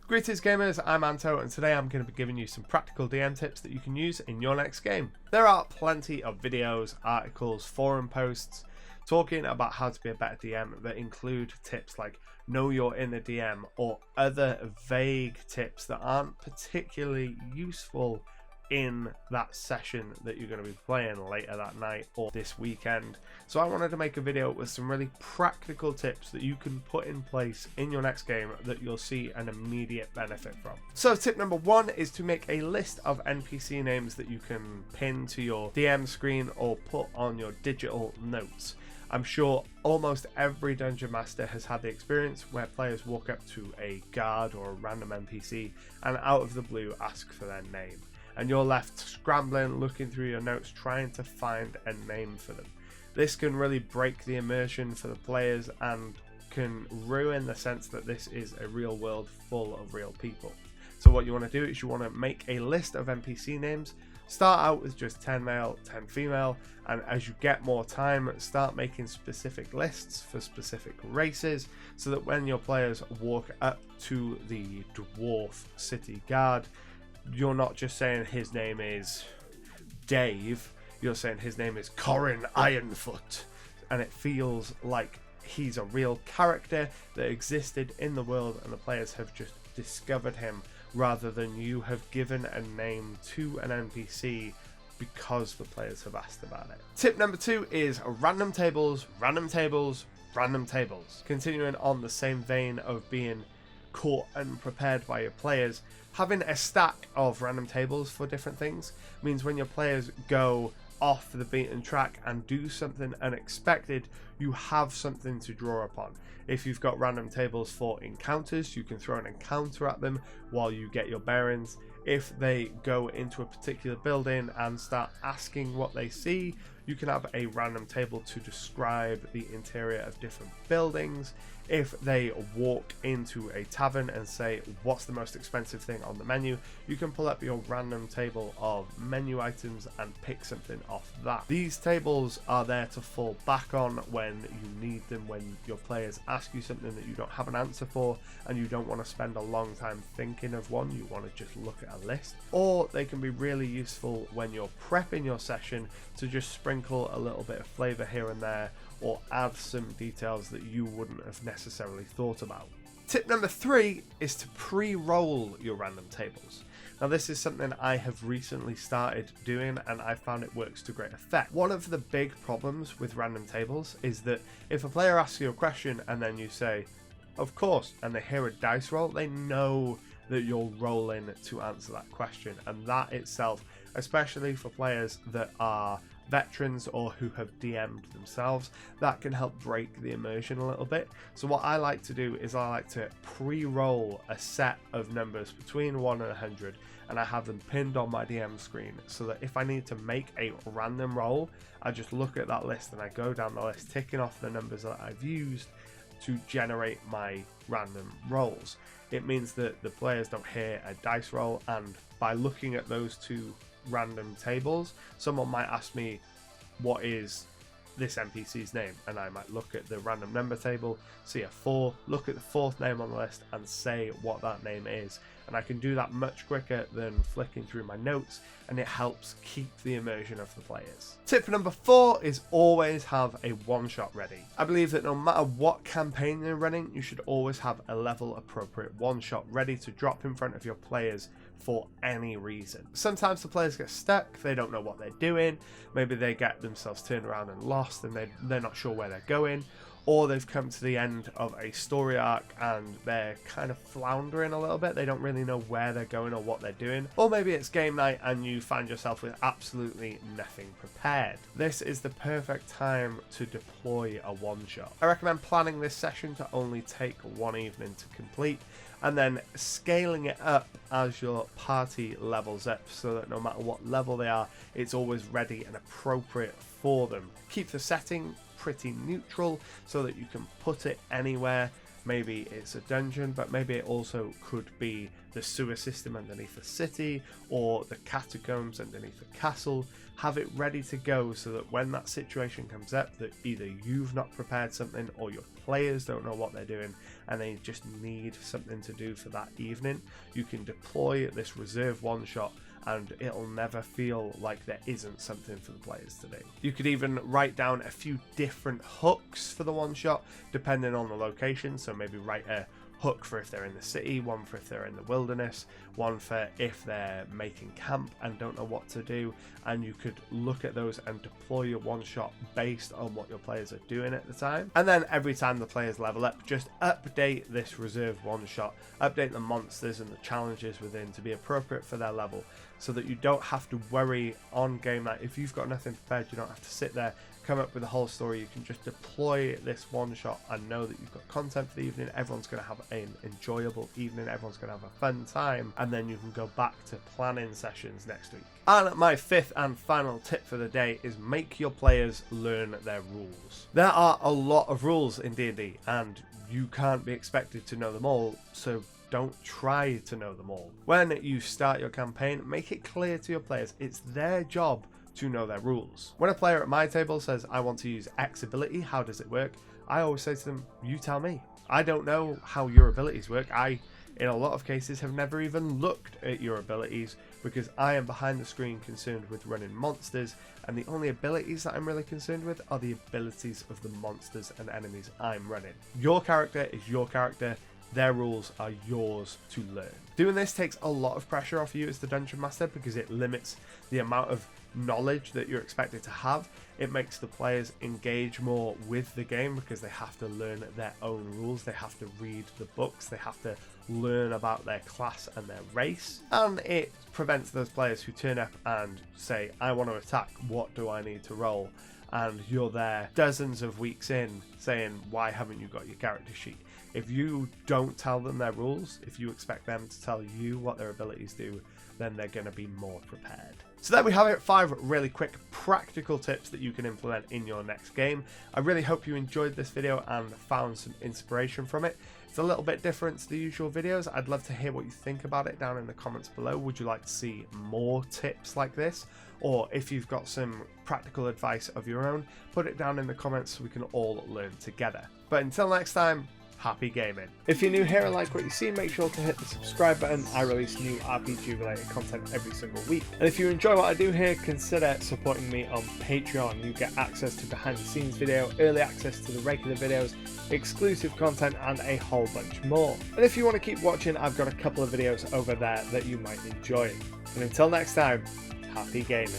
Greetings gamers, I'm Anto and today I'm going to be giving you some practical DM tips that you can use in your next game. There are plenty of videos, articles, forum posts talking about how to be a better DM that include tips like know your inner DM or other vague tips that aren't particularly useful in that session that you're going to be playing later that night or this weekend. So I wanted to make a video with some really practical tips that you can put in place in your next game that you'll see an immediate benefit from. So tip number one is to make a list of NPC names that you can pin to your DM screen or put on your digital notes. I'm sure almost every dungeon master has had the experience where players walk up to a guard or a random NPC and out of the blue ask for their name. And you're left scrambling, looking through your notes, trying to find a name for them. This can really break the immersion for the players and can ruin the sense that this is a real world full of real people. So what you want to do is you want to make a list of NPC names. Start out with just 10 male, 10 female, and as you get more time, start making specific lists for specific races so that when your players walk up to the dwarf city guard, you're not just saying his name is Dave, you're saying his name is Corin Ironfoot, and it feels like he's a real character that existed in the world and the players have just discovered him rather than you have given a name to an NPC because the players have asked about it. Tip number two is random tables, random tables, random tables. Continuing on the same vein of being caught unprepared by your players, having a stack of random tables for different things means when your players go off the beaten track and do something unexpected, you have something to draw upon. If you've got random tables for encounters, you can throw an encounter at them while you get your bearings. If they go into a particular building and start asking what they see, you can have a random table to describe the interior of different buildings. If they walk into a tavern and say, what's the most expensive thing on the menu, you can pull up your random table of menu items and pick something off that. These tables are there to fall back on when you need them, when your players ask you something that you don't have an answer for and you don't want to spend a long time thinking of one, you want to just look at a list. Or they can be really useful when you're prepping your session to just sprinkle a little bit of flavor here and there or add some details that you wouldn't have necessarily thought about. Tip number three is to pre-roll your random tables. Now this is something I have recently started doing and I found it works to great effect. One of the big problems with random tables is that if a player asks you a question and then you say, of course, and they hear a dice roll, they know that you're rolling to answer that question, and that itself, especially for players that are veterans or who have DM'd themselves, that can help break the immersion a little bit. So what I like to do is I like to pre-roll a set of numbers between 1 and 100 and I have them pinned on my DM screen so that if I need to make a random roll, I just look at that list and I go down the list ticking off the numbers that I've used to generate my random rolls. It means that the players don't hear a dice roll, and by looking at those two random tables, someone might ask me what is this NPC's name, and I might look at the random number table, see a 4, look at the fourth name on the list and say what that name is, and I can do that much quicker than flicking through my notes, and it helps keep the immersion of the players. Tip number 4 is always have a one-shot ready. I believe that no matter what campaign you're running, you should always have a level appropriate one-shot ready to drop in front of your players for any reason. Sometimes the players get stuck, they don't know what they're doing, maybe they get themselves turned around and lost and they're not sure where they're going, or they've come to the end of a story arc and they're kind of floundering a little bit, they don't really know where they're going or what they're doing, or maybe it's game night and you find yourself with absolutely nothing prepared. This is the perfect time to deploy a one-shot. I recommend planning this session to only take one evening to complete and then scaling it up as your party levels up so that no matter what level they are, it's always ready and appropriate for them. Keep the setting pretty neutral so that you can put it anywhere. maybe it's a dungeon, but maybe it also could be the sewer system underneath the city or the catacombs underneath the castle. Have it ready to go so that when that situation comes up, that either you've not prepared something or your players don't know what they're doing and they just need something to do for that evening, you can deploy this reserve one shot and it'll never feel like there isn't something for the players to do. You could even write down a few different hooks for the one shot depending on the location, so maybe write a hook for if they're in the city, one for if they're in the wilderness, one for if they're making camp and don't know what to do, and you could look at those and deploy your one shot based on what your players are doing at the time. And then every time the players level up, just update this reserve one shot, update the monsters and the challenges within to be appropriate for their level, so that you don't have to worry on game night. If you've got nothing prepared, you don't have to sit there, come up with a whole story. You can just deploy this one shot and know that you've got content for the evening. Everyone's going to have an enjoyable evening, everyone's going to have a fun time, and then you can go back to planning sessions next week. And my fifth and final tip for the day is make your players learn their rules. There are a lot of rules in D&D and you can't be expected to know them all, so don't try to know them all. When you start your campaign, make it clear to your players it's their job to know their rules. When a player at my table says, I want to use X ability, how does it work? I always say to them, you tell me. I don't know how your abilities work. I, in a lot of cases, have never even looked at your abilities because I am behind the screen concerned with running monsters, and the only abilities that I'm really concerned with are the abilities of the monsters and enemies I'm running. Your character is your character. Their rules are yours to learn. Doing this takes a lot of pressure off you as the Dungeon Master because it limits the amount of knowledge that you're expected to have. It makes the players engage more with the game because they have to learn their own rules, they have to read the books, they have to learn about their class and their race, and it prevents those players who turn up and say, I want to attack, what do I need to roll? And you're there dozens of weeks in saying, why haven't you got your character sheet? If you don't tell them their rules, if you expect them to tell you what their abilities do, then they're going to be more prepared. So there we have it, 5 really quick practical tips that you can implement in your next game. I really hope you enjoyed this video and found some inspiration from it. It's a little bit different to the usual videos. I'd love to hear what you think about it down in the comments below. Would you like to see more tips like this? Or if you've got some practical advice of your own, put it down in the comments so we can all learn together. But until next time, happy gaming. If you're new here and like what you see, make sure to hit the subscribe button. I release new RPG related content every single week. And if you enjoy what I do here, consider supporting me on Patreon. You get access to behind the scenes video, early access to the regular videos, exclusive content, and a whole bunch more. And if you want to keep watching, I've got a couple of videos over there that you might enjoy. And until next time, happy gaming.